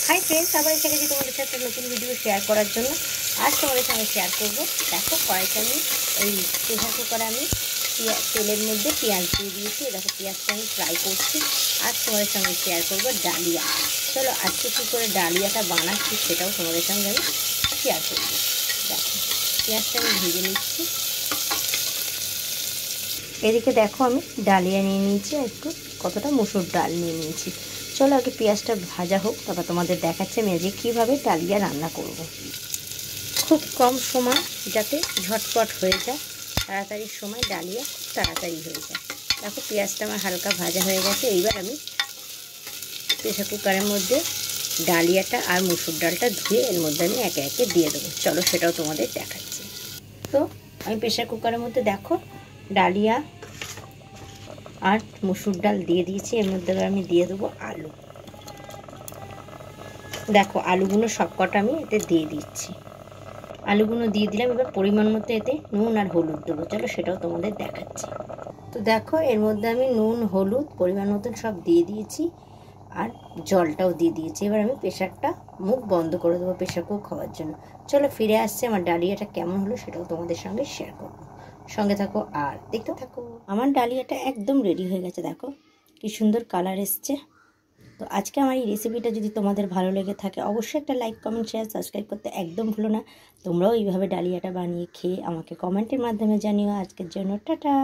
Hi friends আবার এসে গেছি তোমাদের সাথে নতুন ভিডিও শেয়ার করার জন্য। আজ তোমাদের সঙ্গে শেয়ার করব, দেখো কড়াইতে আমি এই প্রেসার কুকারে আমি তেলের মধ্যে পেঁয়াজ দিয়ে দিয়েছি। দেখো পেঁয়াজটা আমি ফ্রাই করছি। আজ তোমাদের সঙ্গে শেয়ার করব ডালিয়া। চলো আজকে কী করে ডালিয়াটা বানাচ্ছি সেটাও তোমাদের সঙ্গে আমি শেয়ার করব। দেখো পেঁয়াজটা আমি ভেজে নিচ্ছি। এদিকে দেখো আমি ডালিয়া নিয়ে নিয়েছি, একটু কতটা মসুর ডাল নিয়ে নিয়েছি। চলো আগে পেঁয়াজটা ভাজা হোক, তারপর তোমাদের দেখাচ্ছে আমি আজকে কীভাবে ডালিয়া রান্না করব। খুব কম সময় যাতে ঝটপট হয়ে যায়, তাড়াতাড়ি সময় ডালিয়া খুব তাড়াতাড়ি হয়ে যায়। দেখো পেঁয়াজটা আমার হালকা ভাজা হয়ে গেছে। এইবার আমি প্রেসার কুকারের মধ্যে ডালিয়াটা আর মসুর ডালটা ধুয়ে এর মধ্যে আমি একে একে দিয়ে দেবো। চলো সেটাও তোমাদের দেখাচ্ছি। তো আমি প্রেসার কুকারের মধ্যে দেখো ডালিয়া আর মসুর ডাল দিয়ে দিয়েছি। এর মধ্যে আমি দিয়ে দেবো আলু। দেখো আলুগুলো সবকটা আমি এতে দিয়ে দিচ্ছি। আলুগুলো দিয়ে দিলাম। এবার পরিমাণ মতো এতে নুন আর হলুদ দেবো। চলো সেটাও তোমাদের দেখাচ্ছি। তো দেখো এর মধ্যে আমি নুন হলুদ পরিমাণ মতন সব দিয়ে দিয়েছি আর জলটাও দিয়ে দিয়েছি। এবার আমি প্রেসারটা মুখ বন্ধ করে দেবো প্রেসার কুক হওয়ার জন্য। চলো ফিরে আসছে আমার ডালিয়াটা কেমন হলো সেটাও তোমাদের সঙ্গে শেয়ার করবো। সঙ্গে থাকো আর দেখতে থাকো। আমার ডালিয়াটা একদম রেডি হয়ে গেছে। দেখো কি সুন্দর কালার এসছে। তো আজকে আমার এই রেসিপিটা যদি তোমাদের ভালো লেগে থাকে অবশ্যই একটা লাইক কমেন্ট শেয়ার সাবস্ক্রাইব করতে একদম ভুলো না। তোমরাও এইভাবে ডালিয়াটা বানিয়ে খেয়ে আমাকে কমেন্টের মাধ্যমে জানিও। আজকের জন্য টাটা।